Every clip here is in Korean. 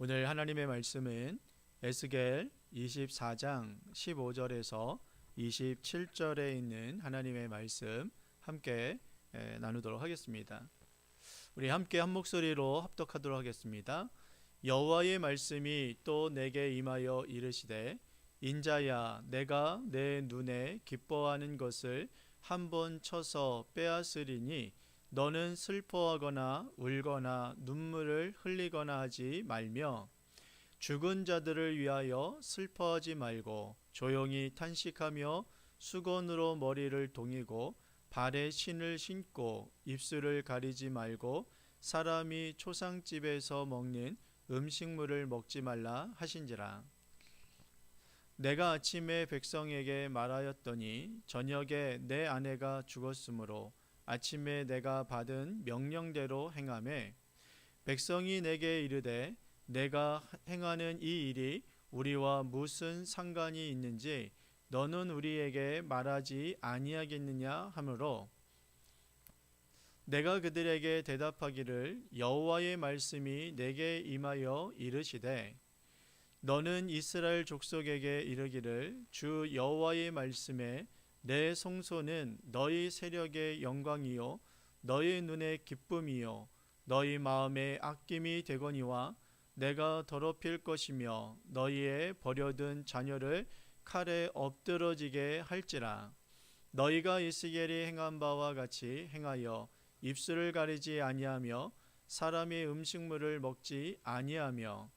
오늘 하나님의 말씀은 에스겔 24장 15절에서 27절에 있는 하나님의 말씀 함께 나누도록 하겠습니다. 우리 함께 한 목소리로 합독하도록 하겠습니다. 여호와의 말씀이 또 내게 임하여 이르시되 인자야, 내가 내 눈에 기뻐하는 것을 한번 쳐서 빼앗으리니 너는 슬퍼하거나 울거나 눈물을 흘리거나 하지 말며 죽은 자들을 위하여 슬퍼하지 말고 조용히 탄식하며 수건으로 머리를 동이고 발에 신을 신고 입술을 가리지 말고 사람이 초상집에서 먹는 음식물을 먹지 말라 하신지라. 내가 아침에 백성에게 말하였더니 저녁에 내 아내가 죽었으므로 아침에 내가 받은 명령대로 행하매 백성이 내게 이르되 내가 행하는 이 일이 우리와 무슨 상관이 있는지 너는 우리에게 말하지 아니하겠느냐 하므로 내가 그들에게 대답하기를 여호와의 말씀이 내게 임하여 이르시되 너는 이스라엘 족속에게 이르기를 주 여호와의 말씀에 내 성소는 너희 세력의 영광이요 너희 눈의 기쁨이요 너희 마음의 아낌이 되거니와 내가 더럽힐 것이며 너희의 버려둔 자녀를 칼에 엎드러지게 할지라. 너희가 에스겔이 행한 바와 같이 행하여 입술을 가리지 아니하며 사람의 음식물을 먹지 아니하며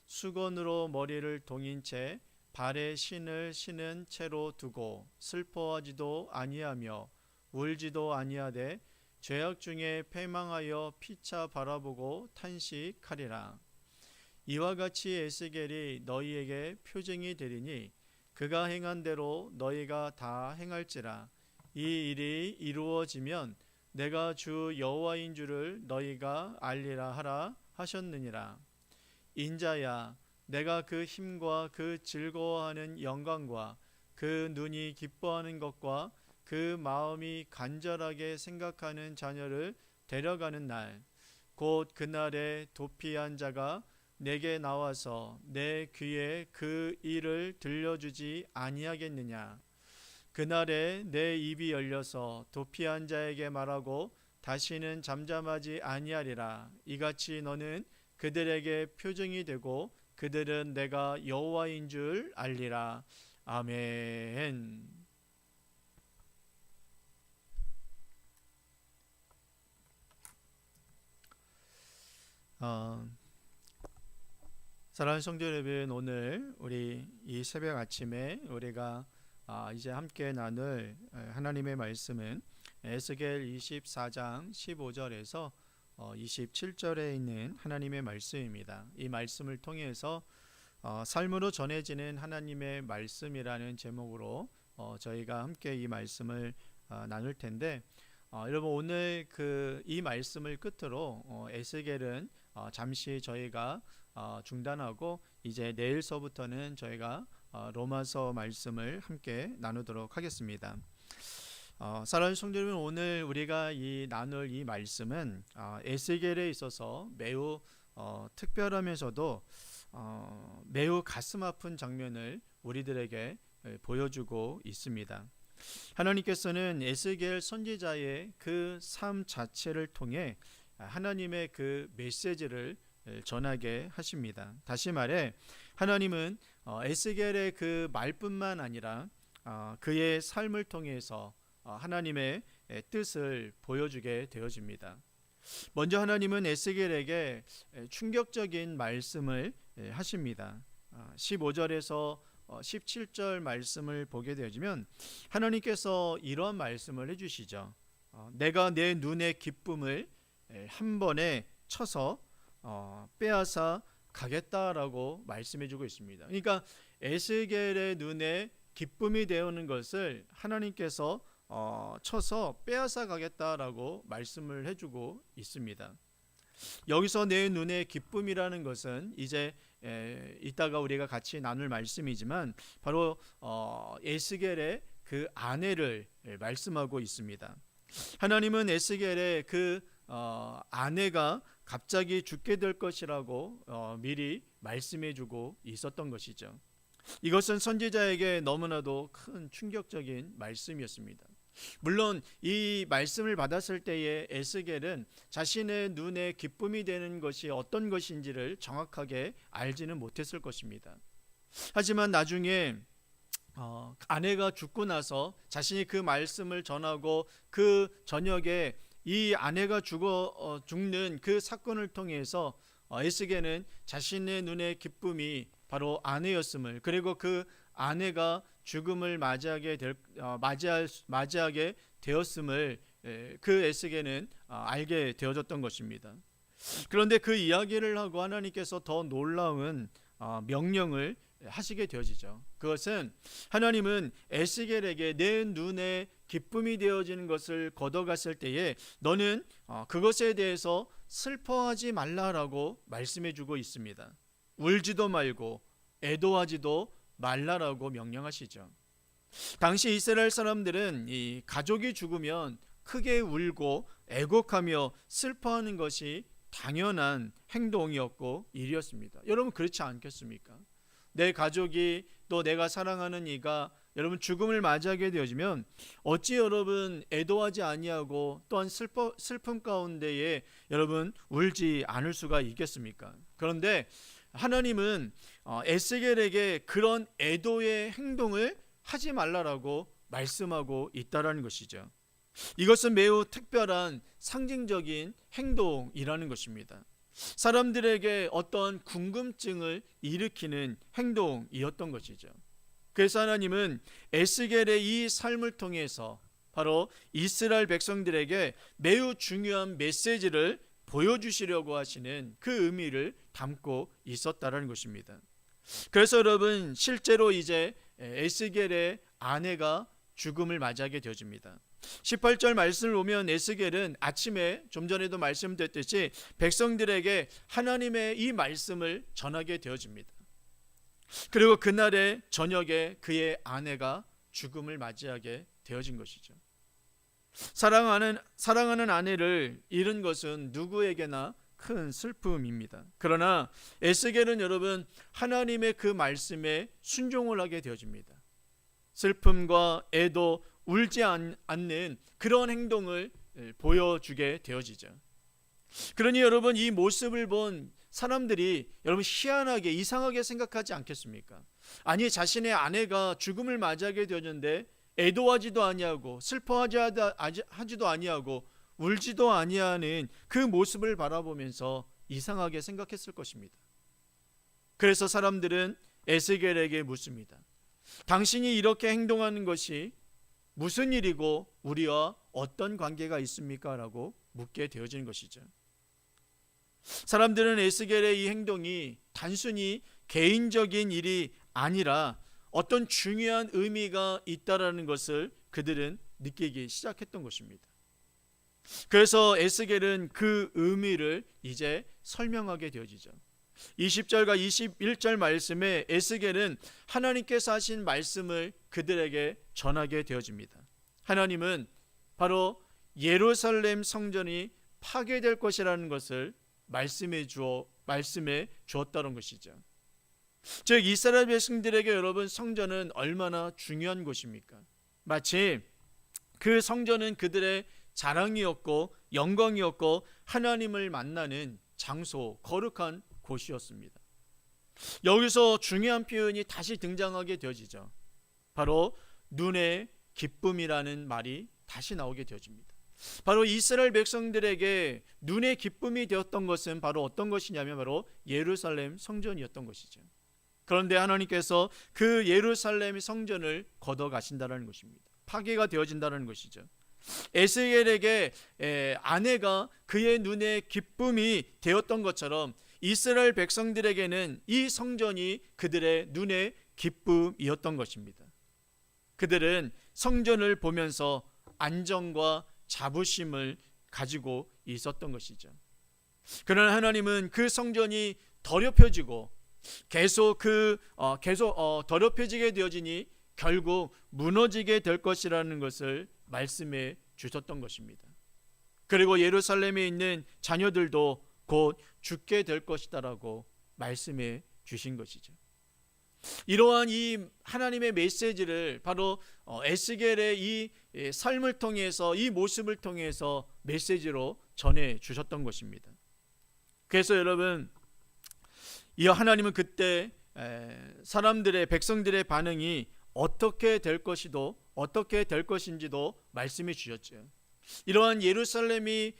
수건으로 머리를 동인 채 발에 신을 신은 채로 두고 슬퍼하지도 아니하며 울지도 아니하되 죄악 중에 패망하여 피차 바라보고 탄식하리라. 이와 같이 에스겔이 너희에게 표징이 되리니 그가 행한 대로 너희가 다 행할지라. 이 일이 이루어지면 내가 주 여호와인 줄을 너희가 알리라 하라 하셨느니라. 인자야, 내가 그 힘과 그 즐거워하는 영광과 그 눈이 기뻐하는 것과 그 마음이 간절하게 생각하는 자녀를 데려가는 날, 곧 그날에 도피한 자가 내게 나와서 내 귀에 그 일을 들려주지 아니하겠느냐. 그날에 내 입이 열려서 도피한 자에게 말하고 다시는 잠잠하지 아니하리라. 이같이 너는 그들에게 표징이 되고 그들은 내가 여호와인 줄 알리라. 아멘. 사랑하는 성도 여러분, 오늘 우리 이 새벽 아침에 우리가 이제 함께 나눌 하나님의 말씀은 에스겔 24장 15절에서 27절에 있는 하나님의 말씀입니다. 이 말씀을 통해서 삶으로 전해지는 하나님의 말씀이라는 제목으로 저희가 함께 이 말씀을 나눌 텐데, 여러분 오늘 이 말씀을 끝으로 에스겔은 잠시 저희가 중단하고 이제 내일서부터는 저희가 로마서 말씀을 함께 나누도록 하겠습니다. 사랑하는 성도 여러분, 오늘 우리가 나눌 이 말씀은 에스겔에 있어서 매우 특별하면서도 매우 가슴 아픈 장면을 우리들에게 보여주고 있습니다. 하나님께서는 에스겔 선지자의 그 삶 자체를 통해 하나님의 그 메시지를 전하게 하십니다. 다시 말해 하나님은 에스겔의 그 말뿐만 아니라 그의 삶을 통해서 하나님의 뜻을 보여주게 되어집니다. 먼저 하나님은 에스겔에게 충격적인 말씀을 하십니다. 15절에서 17절 말씀을 보게 되어지면 하나님께서 이런 말씀을 해주시죠. 내가 내 눈의 기쁨을 한 번에 쳐서 빼앗아 가겠다라고 말씀해주고 있습니다. 그러니까 에스겔의 눈에 기쁨이 되어오는 것을 하나님께서 쳐서 빼앗아 가겠다라고 말씀을 해주고 있습니다. 여기서 내 눈의 기쁨이라는 것은 이제 이따가 우리가 같이 나눌 말씀이지만 바로 에스겔의 그 아내를 말씀하고 있습니다. 하나님은 에스겔의 그 아내가 갑자기 죽게 될 것이라고 미리 말씀해주고 있었던 것이죠. 이것은 선지자에게 너무나도 큰 충격적인 말씀이었습니다. 물론 이 말씀을 받았을 때에 에스겔은 자신의 눈에 기쁨이 되는 것이 어떤 것인지를 정확하게 알지는 못했을 것입니다. 하지만 나중에 아내가 죽고 나서 자신이 그 말씀을 전하고 그 저녁에 이 아내가 죽는 그 사건을 통해서 에스겔은 자신의 눈의 기쁨이 바로 아내였음을, 그리고 그 아내가 죽음을 맞이하게 되었음을 그 에스겔은 알게 되어졌던 것입니다. 그런데 그 이야기를 하고 하나님께서 더 놀라운 명령을 하시게 되어지죠. 그것은 하나님은 에스겔에게 내 눈에 기쁨이 되어지는 것을 걷어갔을 때에 너는 그것에 대해서 슬퍼하지 말라라고 말씀해 주고 있습니다. 울지도 말고 애도하지도 말라라고 명령하시죠. 당시 이스라엘 사람들은 이 가족이 죽으면 크게 울고 애곡하며 슬퍼하는 것이 당연한 행동이었고 일이었습니다. 여러분 그렇지 않겠습니까? 내 가족이 또 내가 사랑하는 이가 여러분 죽음을 맞이하게 되어지면 어찌 여러분 애도하지 아니하고 또한 슬픔 가운데에 여러분 울지 않을 수가 있겠습니까? 그런데 하나님은 에스겔에게 그런 애도의 행동을 하지 말라라고 말씀하고 있다라는 것이죠. 이것은 매우 특별한 상징적인 행동이라는 것입니다. 사람들에게 어떤 궁금증을 일으키는 행동이었던 것이죠. 그래서 하나님은 에스겔의 이 삶을 통해서 바로 이스라엘 백성들에게 매우 중요한 메시지를 보여주시려고 하시는 그 의미를 담고 있었다라는 것입니다. 그래서 여러분 실제로 이제 에스겔의 아내가 죽음을 맞이하게 되어집니다. 18절 말씀을 보면 에스겔은 아침에 좀 전에도 말씀드렸듯이 백성들에게 하나님의 이 말씀을 전하게 되어집니다. 그리고 그날의 저녁에 그의 아내가 죽음을 맞이하게 되어진 것이죠. 사랑하는 아내를 잃은 것은 누구에게나 큰 슬픔입니다. 그러나 에스겔은 여러분 하나님의 그 말씀에 순종을 하게 되어집니다. 슬픔과 애도, 울지 않는 그런 행동을 보여주게 되어지죠. 그러니 여러분 이 모습을 본 사람들이 여러분 희한하게 이상하게 생각하지 않겠습니까? 아니 자신의 아내가 죽음을 맞이하게 되었는데 애도하지도 아니하고 슬퍼하지도 아니하고 울지도 아니하는 그 모습을 바라보면서 이상하게 생각했을 것입니다. 그래서 사람들은 에스겔에게 묻습니다. 당신이 이렇게 행동하는 것이 무슨 일이고 우리와 어떤 관계가 있습니까? 라고 묻게 되어지는 것이죠. 사람들은 에스겔의 이 행동이 단순히 개인적인 일이 아니라 어떤 중요한 의미가 있다라는 것을 그들은 느끼기 시작했던 것입니다. 그래서 에스겔은 그 의미를 이제 설명하게 되어지죠. 20절과 21절 말씀에 에스겔은 하나님께서 하신 말씀을 그들에게 전하게 되어집니다. 하나님은 바로 예루살렘 성전이 파괴될 것이라는 것을 말씀해 주었다는 것이죠. 즉 이스라엘 백성들에게 여러분 성전은 얼마나 중요한 곳입니까? 마치 그 성전은 그들의 자랑이었고 영광이었고 하나님을 만나는 장소, 거룩한 곳이었습니다. 여기서 중요한 표현이 다시 등장하게 되어지죠. 바로 눈의 기쁨이라는 말이 다시 나오게 되어집니다. 바로 이스라엘 백성들에게 눈의 기쁨이 되었던 것은 바로 어떤 것이냐면 바로 예루살렘 성전이었던 것이죠. 그런데 하나님께서 그 예루살렘 성전을 걷어가신다는 것입니다. 파괴가 되어진다는 것이죠. 에스겔에게 아내가 그의 눈에 기쁨이 되었던 것처럼 이스라엘 백성들에게는 이 성전이 그들의 눈의 기쁨이었던 것입니다. 그들은 성전을 보면서 안정과 자부심을 가지고 있었던 것이죠. 그러나 하나님은 그 성전이 더럽혀지고 계속 더럽혀지게 되어지니 결국 무너지게 될 것이라는 것을 말씀해 주셨던 것입니다. 그리고 예루살렘에 있는 자녀들도 곧 죽게 될 것이다라고 말씀해 주신 것이죠. 이러한 이 하나님의 메시지를 바로 에스겔의 이 삶을 통해서, 이 모습을 통해서 메시지로 전해 주셨던 것입니다. 그래서 여러분, 이 하나님은 그때 사람들의, 백성들의 반응이 어떻게 될 것인지도 말씀해 주셨죠. 이러한 예루살렘의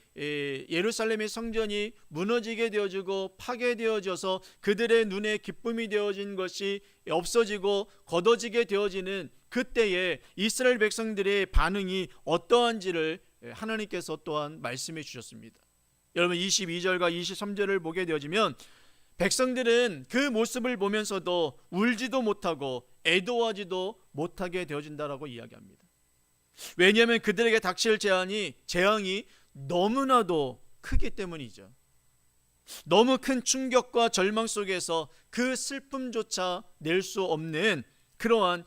성전이 무너지게 되어지고 파괴되어져서 그들의 눈에 기쁨이 되어진 것이 없어지고 걷어지게 되어지는 그때에 이스라엘 백성들의 반응이 어떠한지를 하나님께서 또한 말씀해 주셨습니다. 여러분 22절과 23절을 보게 되어지면 백성들은 그 모습을 보면서도 울지도 못하고 애도하지도 못하게 되어진다라고 이야기합니다. 왜냐하면 그들에게 닥칠 재앙이 너무나도 크기 때문이죠. 너무 큰 충격과 절망 속에서 그 슬픔조차 낼 수 없는 그러한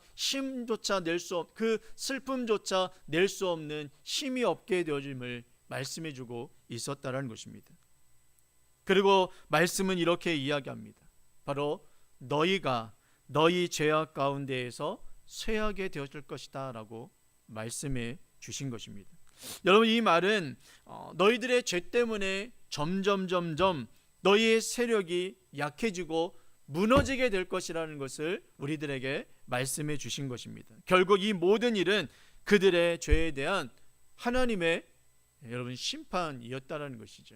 그 슬픔조차 낼 수 없는 힘이 없게 되어짐을 말씀해주고 있었다라는 것입니다. 그리고 말씀은 이렇게 이야기합니다. 바로 너희가 너희 죄악 가운데에서 쇠하게 되어질 것이다 라고 말씀해 주신 것입니다. 여러분, 이 말은 너희들의 죄 때문에 점점 너희의 세력이 약해지고 무너지게 될 것이라는 것을 우리들에게 말씀해 주신 것입니다. 결국 이 모든 일은 그들의 죄에 대한 하나님의 여러분 심판이었다라는 것이죠.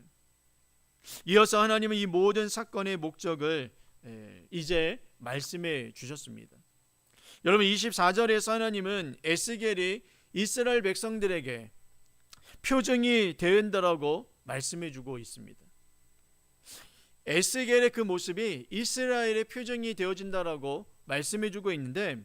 이어서 하나님은 이 모든 사건의 목적을 이제 말씀해 주셨습니다. 여러분 24절에서 하나님은 에스겔이 이스라엘 백성들에게 표징이 된다라고 말씀해 주고 있습니다. 에스겔의 그 모습이 이스라엘의 표징이 되어진다라고 말씀해 주고 있는데,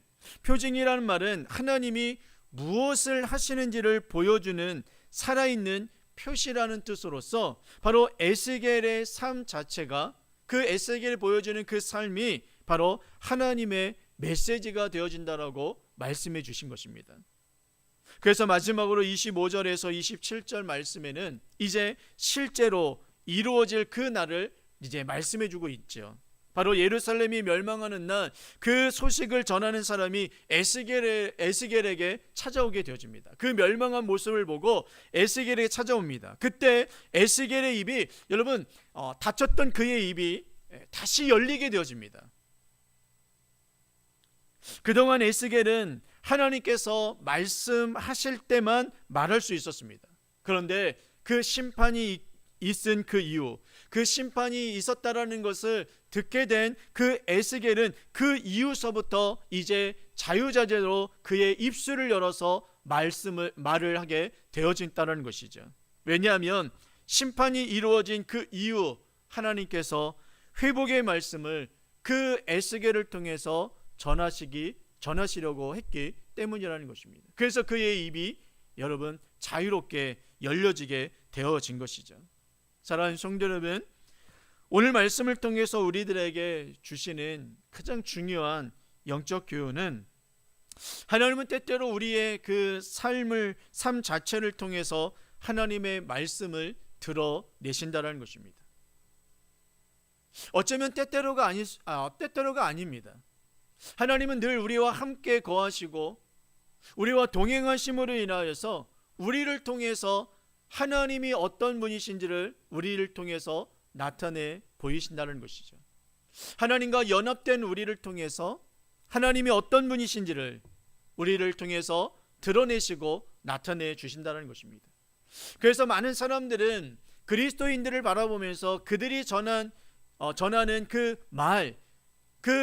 표징이라는 말은 하나님이 무엇을 하시는지를 보여주는 살아있는 표시라는 뜻으로서 바로 에스겔의 삶 자체가, 그 에스겔이 보여주는 그 삶이 바로 하나님의 메시지가 되어진다라고 말씀해 주신 것입니다. 그래서 마지막으로 25절에서 27절 말씀에는 이제 실제로 이루어질 그 날을 이제 말씀해 주고 있죠. 바로 예루살렘이 멸망하는 날, 그 소식을 전하는 사람이 에스겔에게 찾아오게 되어집니다. 그 멸망한 모습을 보고 에스겔에게 찾아옵니다. 그때 에스겔의 입이, 여러분 닫혔던 그의 입이 다시 열리게 되어집니다. 그동안 에스겔은 하나님께서 말씀하실 때만 말할 수 있었습니다. 그런데 그 심판이 있은 그 이후, 그 심판이 있었다라는 것을 듣게 된 그 에스겔은 그 이후서부터 이제 자유자재로 그의 입술을 열어서 말을 하게 되어진다는 것이죠. 왜냐하면 심판이 이루어진 그 이후 하나님께서 회복의 말씀을 그 에스겔을 통해서 전하시려고 했기 때문이라는 것입니다. 그래서 그의 입이 여러분 자유롭게 열려지게 되어진 것이죠. 사랑하는 성도 여러분, 오늘 말씀을 통해서 우리들에게 주시는 가장 중요한 영적 교훈은, 하나님은 때때로 우리의 그 삶 자체를 통해서 하나님의 말씀을 드러내신다는 것입니다. 어쩌면 때때로가 아닙니다. 하나님은 늘 우리와 함께 거하시고 우리와 동행하심으로 인하여서 우리를 통해서 하나님이 어떤 분이신지를 우리를 통해서 나타내 보이신다는 것이죠. 하나님과 연합된 우리를 통해서 하나님이 어떤 분이신지를 우리를 통해서 드러내시고 나타내 주신다는 것입니다. 그래서 많은 사람들은 그리스도인들을 바라보면서 그들이 전하는 그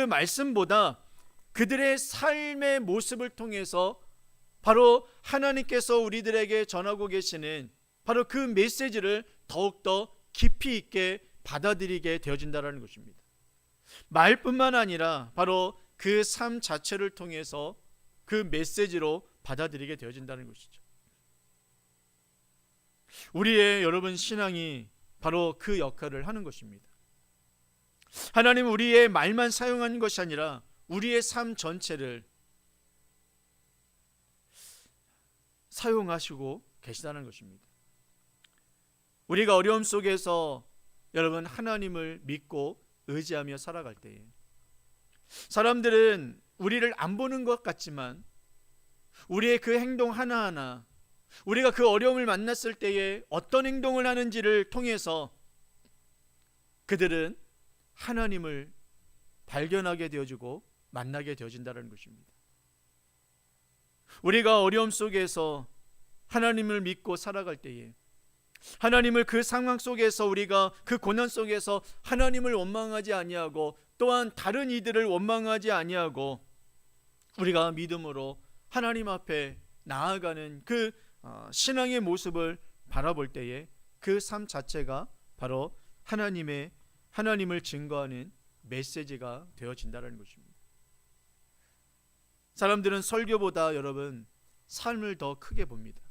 말씀보다 그들의 삶의 모습을 통해서 바로 하나님께서 우리들에게 전하고 계시는 바로 그 메시지를 더욱더 깊이 있게 받아들이게 되어진다는 것입니다. 말뿐만 아니라 바로 그 삶 자체를 통해서 그 메시지로 받아들이게 되어진다는 것이죠. 우리의 여러분 신앙이 바로 그 역할을 하는 것입니다. 하나님은 우리의 말만 사용하는 것이 아니라 우리의 삶 전체를 사용하시고 계시다는 것입니다. 우리가 어려움 속에서 여러분, 하나님을 믿고 의지하며 살아갈 때에 사람들은 우리를 안 보는 것 같지만 우리의 그 행동 하나하나, 우리가 그 어려움을 만났을 때에 어떤 행동을 하는지를 통해서 그들은 하나님을 발견하게 되어지고 만나게 되어진다는 것입니다. 우리가 어려움 속에서 하나님을 믿고 살아갈 때에, 하나님을 그 상황 속에서, 우리가 그 고난 속에서 하나님을 원망하지 아니하고 또한 다른 이들을 원망하지 아니하고 우리가 믿음으로 하나님 앞에 나아가는 그 신앙의 모습을 바라볼 때에 그 삶 자체가 바로 하나님을 증거하는 메시지가 되어진다는 것입니다. 사람들은 설교보다 여러분 삶을 더 크게 봅니다.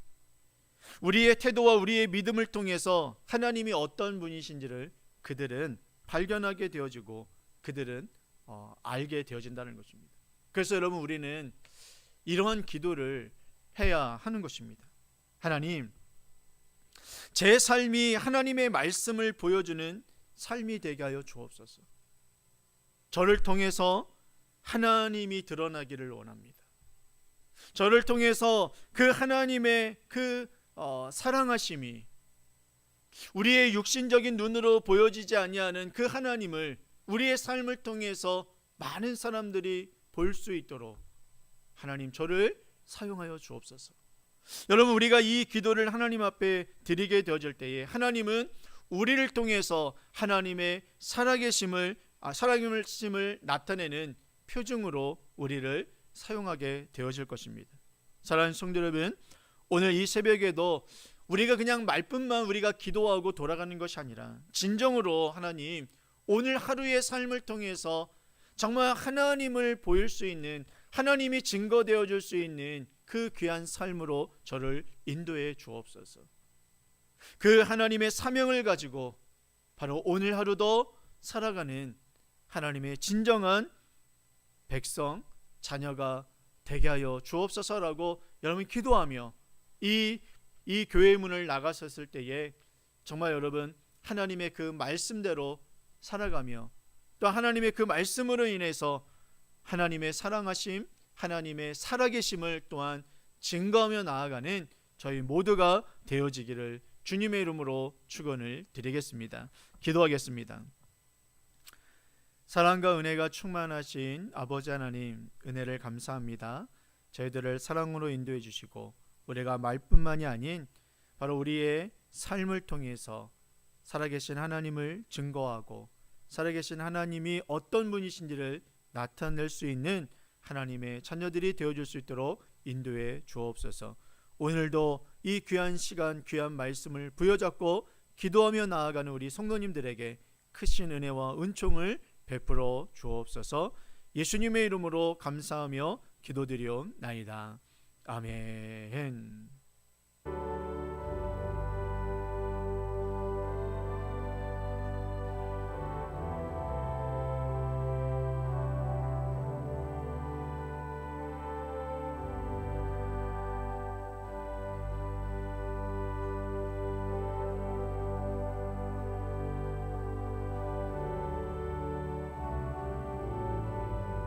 우리의 태도와 우리의 믿음을 통해서 하나님이 어떤 분이신지를 그들은 발견하게 되어지고 그들은 알게 되어진다는 것입니다. 그래서 여러분, 우리는 이러한 기도를 해야 하는 것입니다. 하나님, 제 삶이 하나님의 말씀을 보여주는 삶이 되게 하여 주옵소서. 저를 통해서 하나님이 드러나기를 원합니다. 저를 통해서 그 하나님의 그 사랑하심이 우리의 육신적인 눈으로 보여지지 아니하는 그 하나님을 우리의 삶을 통해서 많은 사람들이 볼 수 있도록 하나님, 저를 사용하여 주옵소서. 여러분, 우리가 이 기도를 하나님 앞에 드리게 되어질 때에 하나님은 우리를 통해서 하나님의 살아계심을 나타내는 표징으로 우리를 사용하게 되어질 것입니다. 사랑하는 성도 여러분, 오늘 이 새벽에도 우리가 그냥 말뿐만 우리가 기도하고 돌아가는 것이 아니라 진정으로 하나님, 오늘 하루의 삶을 통해서 정말 하나님을 보일 수 있는, 하나님이 증거되어 줄 수 있는 그 귀한 삶으로 저를 인도해 주옵소서. 그 하나님의 사명을 가지고 바로 오늘 하루도 살아가는 하나님의 진정한 백성, 자녀가 되게 하여 주옵소서라고 여러분 기도하며 이 교회의 문을 나가셨을 때에 정말 여러분 하나님의 그 말씀대로 살아가며 또 하나님의 그 말씀으로 인해서 하나님의 사랑하심, 하나님의 살아계심을 또한 증거하며 나아가는 저희 모두가 되어지기를 주님의 이름으로 축원을 드리겠습니다. 기도하겠습니다. 사랑과 은혜가 충만하신 아버지 하나님, 은혜를 감사합니다. 저희들을 사랑으로 인도해 주시고 우리가 말뿐만이 아닌 바로 우리의 삶을 통해서 살아계신 하나님을 증거하고 살아계신 하나님이 어떤 분이신지를 나타낼 수 있는 하나님의 자녀들이 되어줄 수 있도록 인도해 주옵소서. 오늘도 이 귀한 시간, 귀한 말씀을 부여잡고 기도하며 나아가는 우리 성도님들에게 크신 은혜와 은총을 베풀어 주옵소서. 예수님의 이름으로 감사하며 기도드리옵나이다. 아멘.